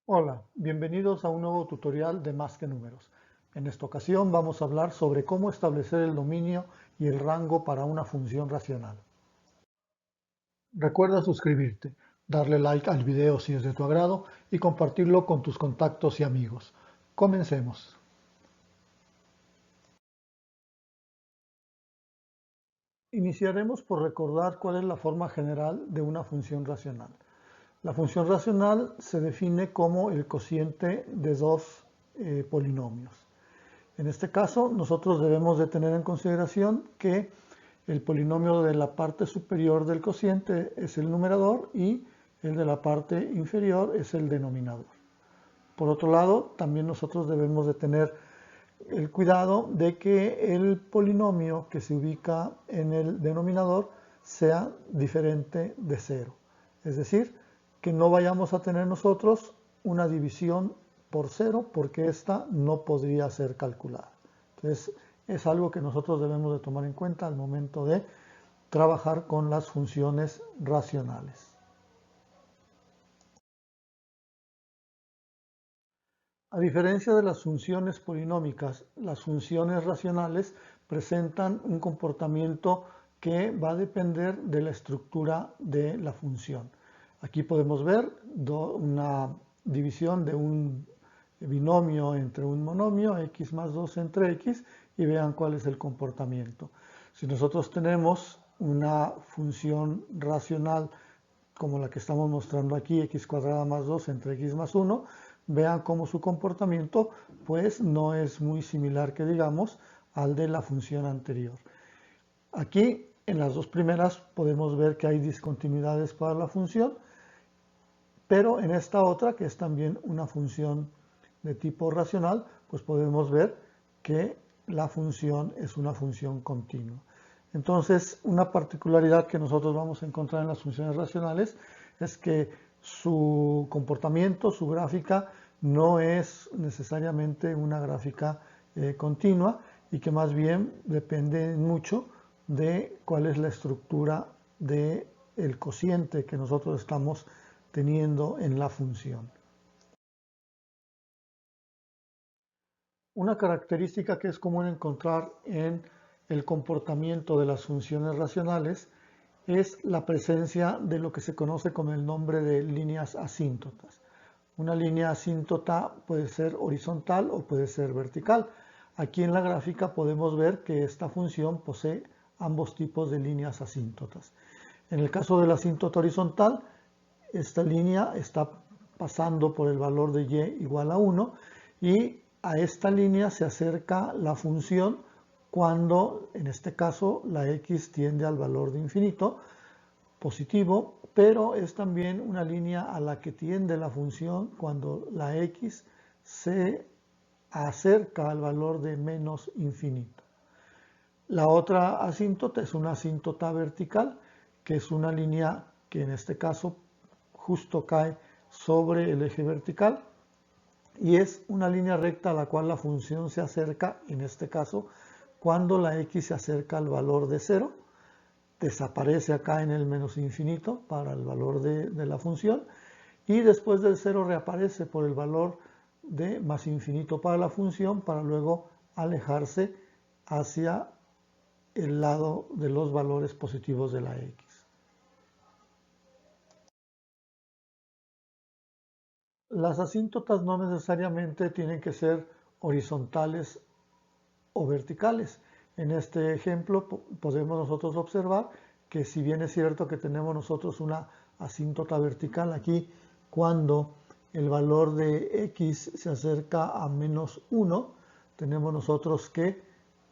Hola, bienvenidos a un nuevo tutorial de Más que Números. En esta ocasión vamos a hablar sobre cómo establecer el dominio y el rango para una función racional. Recuerda suscribirte, darle like al video si es de tu agrado y compartirlo con tus contactos y amigos. Comencemos. Iniciaremos por recordar cuál es la forma general de una función racional. La función racional se define como el cociente de dos polinomios. En este caso, nosotros debemos de tener en consideración que el polinomio de la parte superior del cociente es el numerador y el de la parte inferior es el denominador. Por otro lado, también nosotros debemos de tener el cuidado de que el polinomio que se ubica en el denominador sea diferente de cero. Es decir, que no vayamos a tener nosotros una división por cero porque esta no podría ser calculada. Entonces, es algo que nosotros debemos de tomar en cuenta al momento de trabajar con las funciones racionales. A diferencia de las funciones polinómicas, las funciones racionales presentan un comportamiento que va a depender de la estructura de la función. Aquí podemos ver una división de un binomio entre un monomio, x más 2 entre x, y vean cuál es el comportamiento. Si nosotros tenemos una función racional como la que estamos mostrando aquí, x cuadrada más 2 entre x más 1, vean cómo su comportamiento pues no es muy similar, que digamos, al de la función anterior. Aquí en las dos primeras podemos ver que hay discontinuidades para la función, pero en esta otra, que es también una función de tipo racional, pues podemos ver que la función es una función continua. Entonces, una particularidad que nosotros vamos a encontrar en las funciones racionales es que su comportamiento, su gráfica, no es necesariamente una gráfica continua y que más bien depende mucho de cuál es la estructura del cociente que nosotros estamos teniendo en la función. Una característica que es común encontrar en el comportamiento de las funciones racionales es la presencia de lo que se conoce con el nombre de líneas asíntotas. Una línea asíntota puede ser horizontal o puede ser vertical. Aquí en la gráfica podemos ver que esta función posee ambos tipos de líneas asíntotas. En el caso de la asíntota horizontal, esta línea está pasando por el valor de y igual a 1 y a esta línea se acerca la función cuando, en este caso, la x tiende al valor de infinito, positivo, pero es también una línea a la que tiende la función cuando la x se acerca al valor de menos infinito. La otra asíntota es una asíntota vertical, que es una línea que en este caso justo cae sobre el eje vertical y es una línea recta a la cual la función se acerca, en este caso, cuando la x se acerca al valor de 0, desaparece acá en el menos infinito para el valor de la función y después del 0 reaparece por el valor de más infinito para la función para luego alejarse hacia el lado de los valores positivos de la x. Las asíntotas no necesariamente tienen que ser horizontales o verticales. En este ejemplo podemos nosotros observar que si bien es cierto que tenemos nosotros una asíntota vertical aquí cuando el valor de x se acerca a menos 1, tenemos nosotros que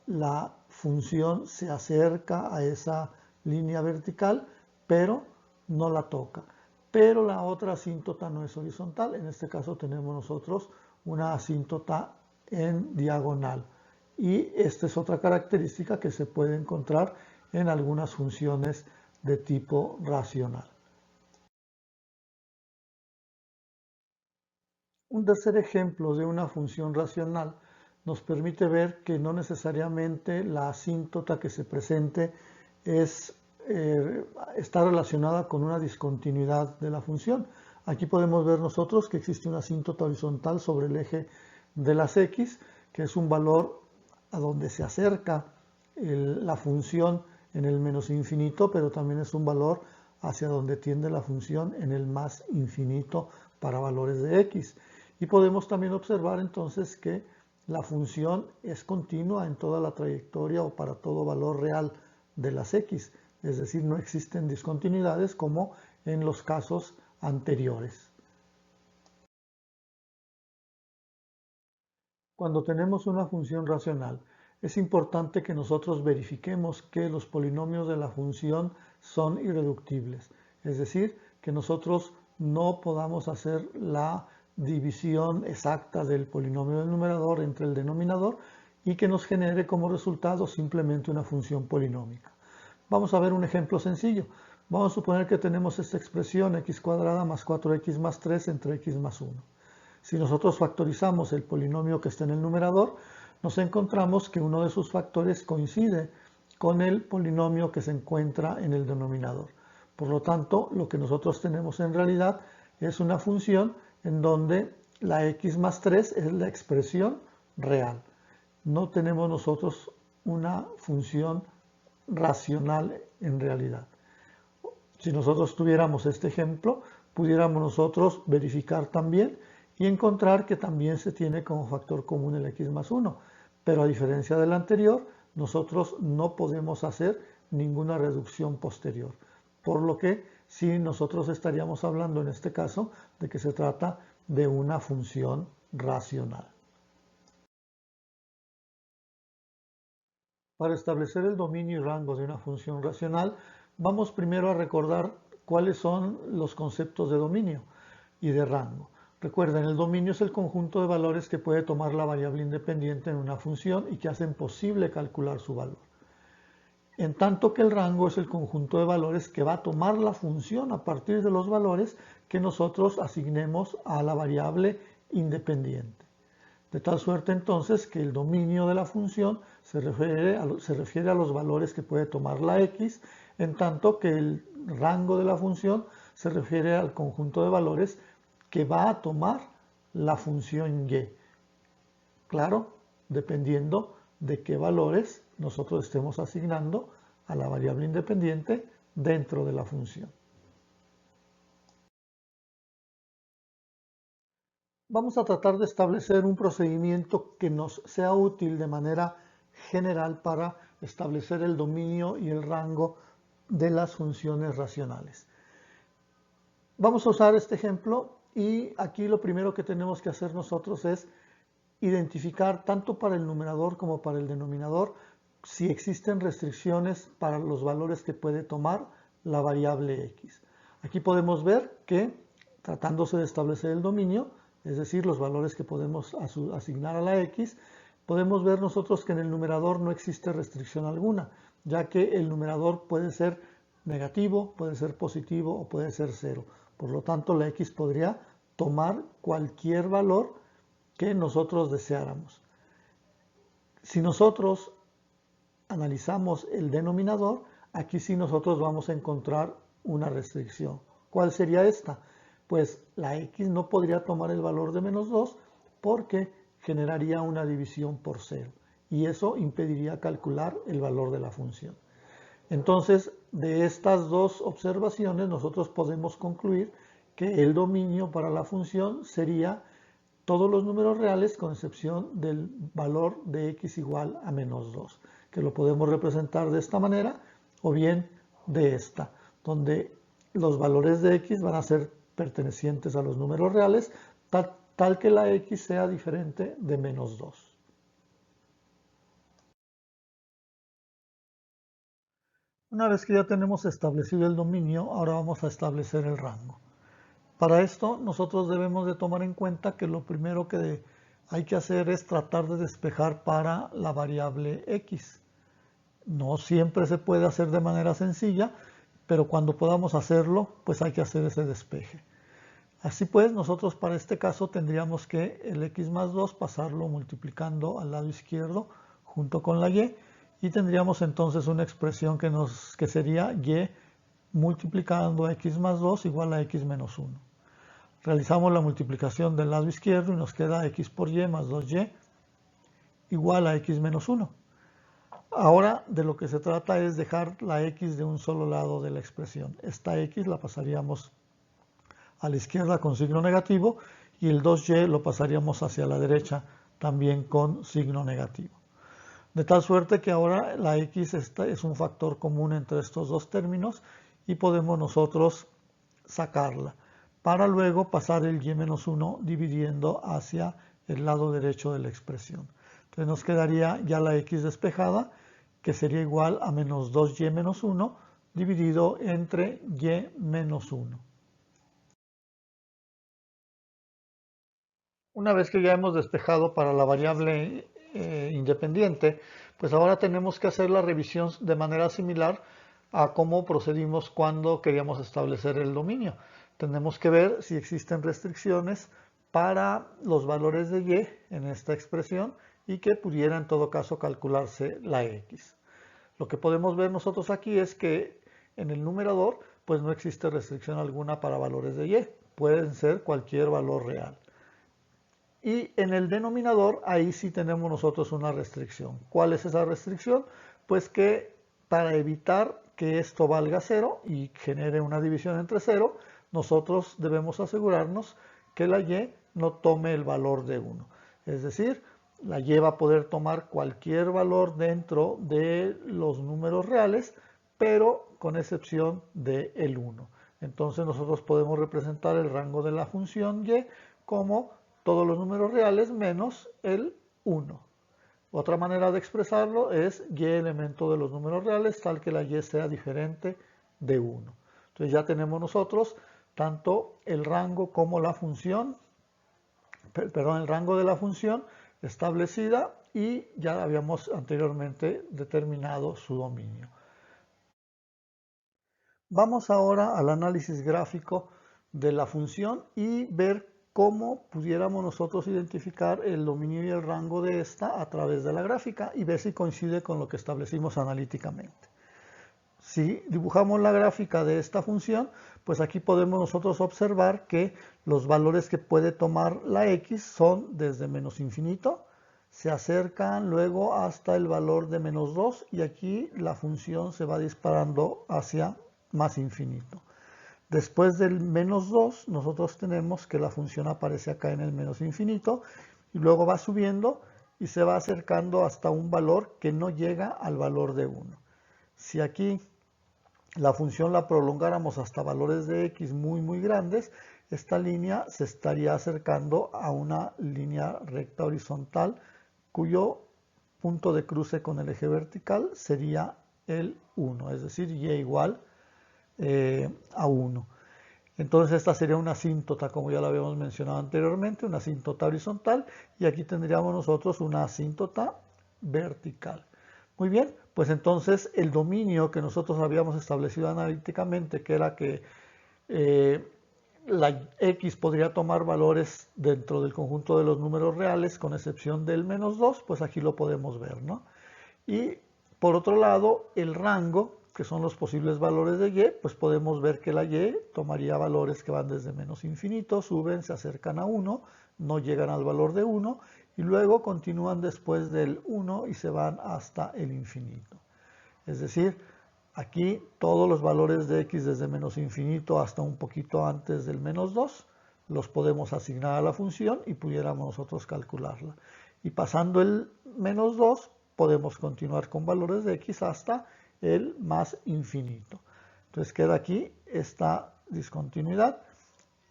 la función se acerca a esa línea vertical, pero no la toca. Pero la otra asíntota no es horizontal, en este caso tenemos nosotros una asíntota en diagonal. Y esta es otra característica que se puede encontrar en algunas funciones de tipo racional. Un tercer ejemplo de una función racional nos permite ver que no necesariamente la asíntota que se presente está relacionada con una discontinuidad de la función. Aquí podemos ver nosotros que existe una asíntota horizontal sobre el eje de las x, que es un valor a donde se acerca la función en el menos infinito, pero también es un valor hacia donde tiende la función en el más infinito para valores de x. Y podemos también observar entonces que la función es continua en toda la trayectoria o para todo valor real de las x, es decir, no existen discontinuidades como en los casos anteriores. Cuando tenemos una función racional, es importante que nosotros verifiquemos que los polinomios de la función son irreductibles, es decir, que nosotros no podamos hacer la división exacta del polinomio del numerador entre el denominador y que nos genere como resultado simplemente una función polinómica. Vamos a ver un ejemplo sencillo. Vamos a suponer que tenemos esta expresión x cuadrada más 4x más 3 entre x más 1. Si nosotros factorizamos el polinomio que está en el numerador, nos encontramos que uno de sus factores coincide con el polinomio que se encuentra en el denominador. Por lo tanto, lo que nosotros tenemos en realidad es una función en donde la x más 3 es la expresión real. No tenemos nosotros una función racional en realidad. Si nosotros tuviéramos este ejemplo, pudiéramos nosotros verificar también y encontrar que también se tiene como factor común el x más 1. Pero a diferencia del anterior, nosotros no podemos hacer ninguna reducción posterior. Por lo que sí nosotros estaríamos hablando en este caso de que se trata de una función racional. Para establecer el dominio y rango de una función racional, vamos primero a recordar cuáles son los conceptos de dominio y de rango. Recuerden, el dominio es el conjunto de valores que puede tomar la variable independiente en una función y que hacen posible calcular su valor. En tanto que el rango es el conjunto de valores que va a tomar la función a partir de los valores que nosotros asignemos a la variable independiente. De tal suerte entonces que el dominio de la función se refiere a los valores que puede tomar la x, en tanto que el rango de la función se refiere al conjunto de valores que va a tomar la función y. Claro, dependiendo de qué valores nosotros estemos asignando a la variable independiente dentro de la función. Vamos a tratar de establecer un procedimiento que nos sea útil de manera general para establecer el dominio y el rango de las funciones racionales. Vamos a usar este ejemplo y aquí lo primero que tenemos que hacer nosotros es identificar tanto para el numerador como para el denominador si existen restricciones para los valores que puede tomar la variable x. Aquí podemos ver que tratándose de establecer el dominio, es decir, los valores que podemos asignar a la x, podemos ver nosotros que en el numerador no existe restricción alguna, ya que el numerador puede ser negativo, puede ser positivo o puede ser cero. Por lo tanto, la x podría tomar cualquier valor que nosotros deseáramos. Si nosotros analizamos el denominador, aquí sí nosotros vamos a encontrar una restricción. ¿Cuál sería esta? Pues la x no podría tomar el valor de menos 2 porque generaría una división por 0 y eso impediría calcular el valor de la función. Entonces, de estas dos observaciones nosotros podemos concluir que el dominio para la función sería todos los números reales con excepción del valor de x igual a menos 2, que lo podemos representar de esta manera o bien de esta, donde los valores de x van a ser pertenecientes a los números reales, tal que la x sea diferente de menos 2. Una vez que ya tenemos establecido el dominio, ahora vamos a establecer el rango. Para esto nosotros debemos de tomar en cuenta que lo primero que hay que hacer es tratar de despejar para la variable x. No siempre se puede hacer de manera sencilla, pero cuando podamos hacerlo, pues hay que hacer ese despeje. Así pues, nosotros para este caso tendríamos que el x más 2 pasarlo multiplicando al lado izquierdo junto con la y, y tendríamos entonces una expresión que sería y multiplicando x más 2 igual a x menos 1. Realizamos la multiplicación del lado izquierdo y nos queda x por y más 2y igual a x menos 1. Ahora de lo que se trata es dejar la x de un solo lado de la expresión. Esta x la pasaríamos a la izquierda con signo negativo y el 2y lo pasaríamos hacia la derecha también con signo negativo. De tal suerte que ahora la x es un factor común entre estos dos términos y podemos nosotros sacarla para luego pasar el y menos 1 dividiendo hacia el lado derecho de la expresión. Entonces nos quedaría ya la x despejada, que sería igual a menos 2y menos 1 dividido entre y menos 1. Una vez que ya hemos despejado para la variable independiente, pues ahora tenemos que hacer la revisión de manera similar a cómo procedimos cuando queríamos establecer el dominio. Tenemos que ver si existen restricciones para los valores de y en esta expresión y que pudiera en todo caso calcularse la x. Lo que podemos ver nosotros aquí es que en el numerador pues no existe restricción alguna para valores de y, pueden ser cualquier valor real. Y en el denominador, ahí sí tenemos nosotros una restricción. ¿Cuál es esa restricción? Pues que para evitar que esto valga 0 y genere una división entre 0, nosotros debemos asegurarnos que la y no tome el valor de 1. Es decir, la y va a poder tomar cualquier valor dentro de los números reales, pero con excepción del 1. Entonces nosotros podemos representar el rango de la función y como todos los números reales menos el 1. Otra manera de expresarlo es y elemento de los números reales tal que la y sea diferente de 1. Entonces ya tenemos nosotros tanto el rango como la función, el rango de la función establecida y ya habíamos anteriormente determinado su dominio. Vamos ahora al análisis gráfico de la función y ver cómo pudiéramos nosotros identificar el dominio y el rango de esta a través de la gráfica y ver si coincide con lo que establecimos analíticamente. Si dibujamos la gráfica de esta función, pues aquí podemos nosotros observar que los valores que puede tomar la x son desde menos infinito, se acercan luego hasta el valor de menos 2 y aquí la función se va disparando hacia más infinito. Después del menos 2, nosotros tenemos que la función aparece acá en el menos infinito y luego va subiendo y se va acercando hasta un valor que no llega al valor de 1. Si aquí la función la prolongáramos hasta valores de x muy grandes, esta línea se estaría acercando a una línea recta horizontal cuyo punto de cruce con el eje vertical sería el 1, es decir, y igual a 1. Entonces esta sería una asíntota, como ya lo habíamos mencionado anteriormente, una asíntota horizontal, y aquí tendríamos nosotros una asíntota vertical. Muy bien, pues entonces el dominio que nosotros habíamos establecido analíticamente, que era que la x podría tomar valores dentro del conjunto de los números reales, con excepción del menos 2, pues aquí lo podemos ver, ¿no? Y por otro lado, el rango, que son los posibles valores de y, pues podemos ver que la y tomaría valores que van desde menos infinito, suben, se acercan a 1, no llegan al valor de 1, y luego continúan después del 1 y se van hasta el infinito. Es decir, aquí todos los valores de x desde menos infinito hasta un poquito antes del menos 2 los podemos asignar a la función y pudiéramos nosotros calcularla. Y pasando el menos 2 podemos continuar con valores de x hasta el más infinito. Entonces queda aquí esta discontinuidad.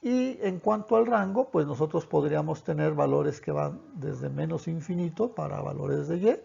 Y en cuanto al rango, pues nosotros podríamos tener valores que van desde menos infinito para valores de y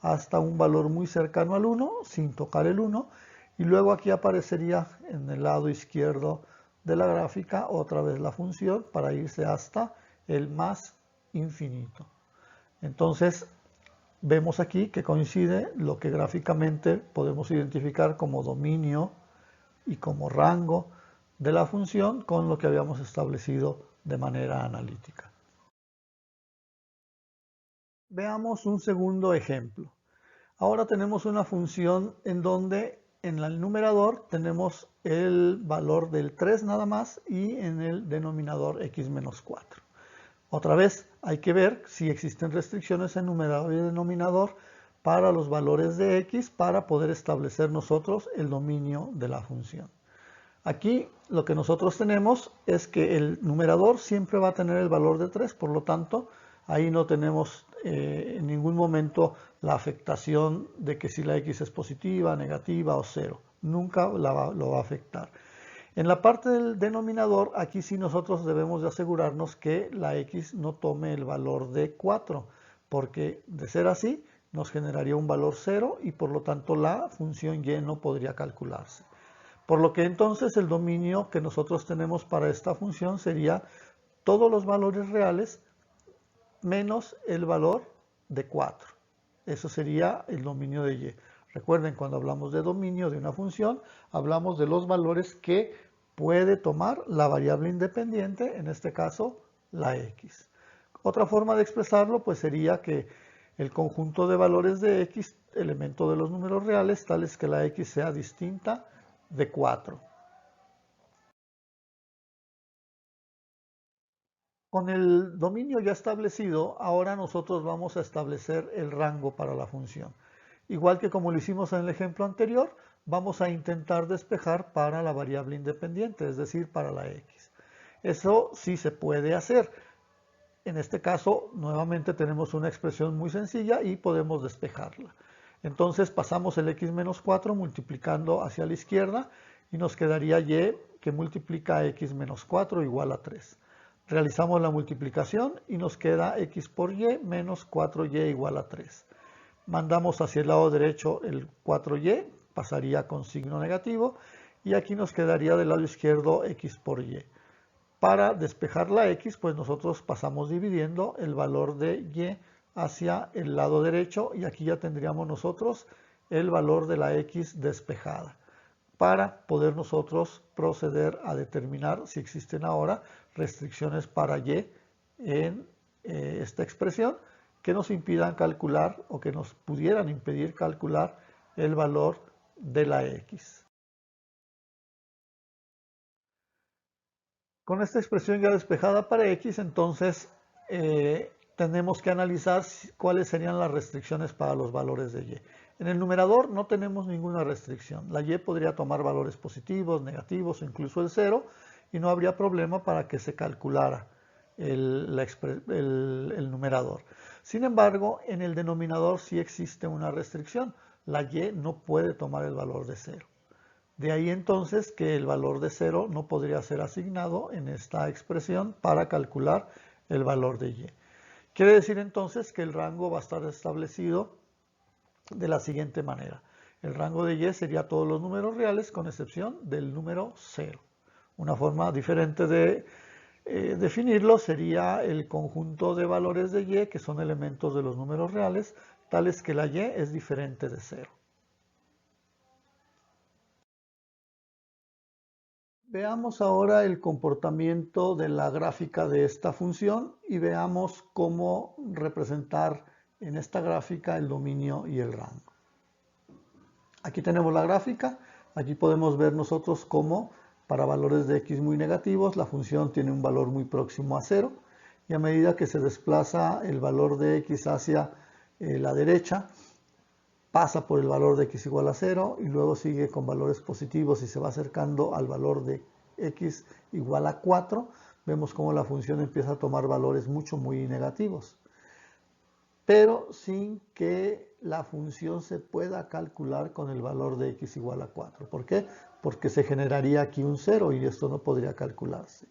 hasta un valor muy cercano al 1 sin tocar el 1. Y luego aquí aparecería en el lado izquierdo de la gráfica otra vez la función para irse hasta el más infinito. Entonces vemos aquí que coincide lo que gráficamente podemos identificar como dominio y como rango de la función con lo que habíamos establecido de manera analítica. Veamos un segundo ejemplo. Ahora tenemos una función en donde en el numerador tenemos el valor del 3 nada más y en el denominador x menos 4. Otra vez hay que ver si existen restricciones en numerador y denominador para los valores de x para poder establecer nosotros el dominio de la función. Aquí lo que nosotros tenemos es que el numerador siempre va a tener el valor de 3, por lo tanto ahí no tenemos en ningún momento la afectación de que si la x es positiva, negativa o 0. Nunca lo va a afectar. En la parte del denominador, aquí sí nosotros debemos de asegurarnos que la x no tome el valor de 4, porque de ser así nos generaría un valor 0 y por lo tanto la función y no podría calcularse. Por lo que entonces el dominio que nosotros tenemos para esta función sería todos los valores reales menos el valor de 4. Eso sería el dominio de y. Recuerden, cuando hablamos de dominio de una función, hablamos de los valores que puede tomar la variable independiente, en este caso la x. Otra forma de expresarlo pues sería que el conjunto de valores de x, elemento de los números reales, tales que la x sea distinta de 4. Con el dominio ya establecido, ahora nosotros vamos a establecer el rango para la función. Igual que como lo hicimos en el ejemplo anterior, vamos a intentar despejar para la variable independiente, es decir, para la x. Eso sí se puede hacer. En este caso, nuevamente tenemos una expresión muy sencilla y podemos despejarla. Entonces pasamos el x menos 4 multiplicando hacia la izquierda y nos quedaría y que multiplica x menos 4 igual a 3. Realizamos la multiplicación y nos queda x por y menos 4y igual a 3. Mandamos hacia el lado derecho el 4y, pasaría con signo negativo, y aquí nos quedaría del lado izquierdo x por y. Para despejar la x, pues nosotros pasamos dividiendo el valor de y hacia el lado derecho, y aquí ya tendríamos nosotros el valor de la x despejada, para poder nosotros proceder a determinar si existen ahora restricciones para y en esta expresión que nos impidan calcular o que nos pudieran impedir calcular el valor de la x. Con esta expresión ya despejada para x, entonces tenemos que analizar cuáles serían las restricciones para los valores de y. En el numerador no tenemos ninguna restricción. La y podría tomar valores positivos, negativos o incluso el 0 y no habría problema para que se calculara el numerador. Sin embargo, en el denominador sí existe una restricción. La y no puede tomar el valor de 0. De ahí entonces que el valor de 0 no podría ser asignado en esta expresión para calcular el valor de y. Quiere decir entonces que el rango va a estar establecido de la siguiente manera. El rango de y sería todos los números reales con excepción del número 0. Una forma diferente de definirlo sería el conjunto de valores de y que son elementos de los números reales, tales que la y es diferente de 0. Veamos ahora el comportamiento de la gráfica de esta función y veamos cómo representar en esta gráfica el dominio y el rango. Aquí tenemos la gráfica, aquí podemos ver nosotros cómo para valores de x muy negativos la función tiene un valor muy próximo a 0 y a medida que se desplaza el valor de x hacia la derecha, pasa por el valor de x igual a 0 y luego sigue con valores positivos y se va acercando al valor de x igual a 4. Vemos cómo la función empieza a tomar valores muy negativos, pero sin que la función se pueda calcular con el valor de x igual a 4. ¿Por qué? Porque se generaría aquí un 0 y esto no podría calcularse.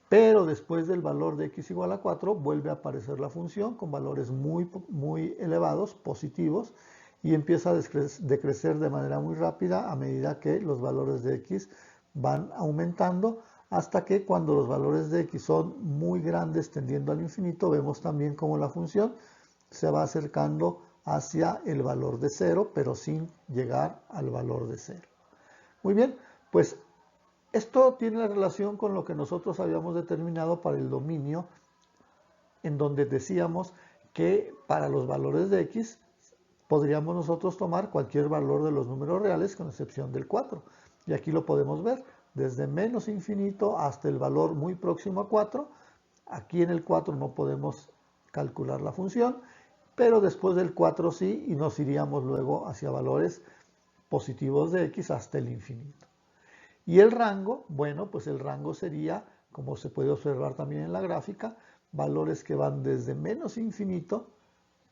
Pero después del valor de x igual a 4 vuelve a aparecer la función con valores muy elevados, positivos, y empieza a decrecer de manera muy rápida a medida que los valores de x van aumentando, hasta que cuando los valores de x son muy grandes tendiendo al infinito, vemos también cómo la función se va acercando hacia el valor de 0, pero sin llegar al valor de 0. Muy bien, pues esto tiene relación con lo que nosotros habíamos determinado para el dominio, en donde decíamos que para los valores de x podríamos nosotros tomar cualquier valor de los números reales con excepción del 4. Y aquí lo podemos ver, desde menos infinito hasta el valor muy próximo a 4. Aquí en el 4 no podemos calcular la función, pero después del 4 sí, y nos iríamos luego hacia valores positivos de x hasta el infinito. Y el rango, bueno, pues el rango sería, como se puede observar también en la gráfica, valores que van desde menos infinito,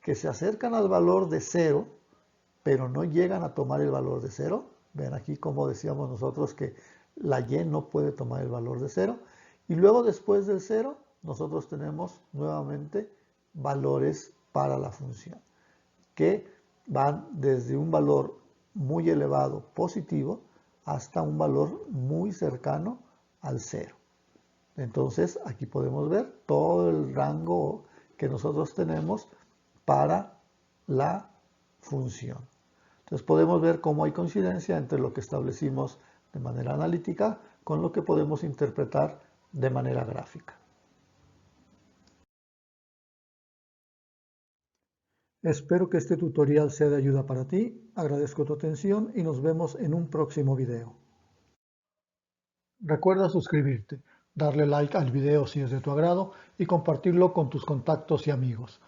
que se acercan al valor de 0, pero no llegan a tomar el valor de 0. Ven aquí como decíamos nosotros que la y no puede tomar el valor de 0. Y luego después del 0, nosotros tenemos nuevamente valores para la función, que van desde un valor muy elevado positivo hasta un valor muy cercano al 0. Entonces aquí podemos ver todo el rango que nosotros tenemos para la función. Entonces podemos ver cómo hay coincidencia entre lo que establecimos de manera analítica con lo que podemos interpretar de manera gráfica. Espero que este tutorial sea de ayuda para ti. Agradezco tu atención y nos vemos en un próximo video. Recuerda suscribirte, darle like al video si es de tu agrado y compartirlo con tus contactos y amigos.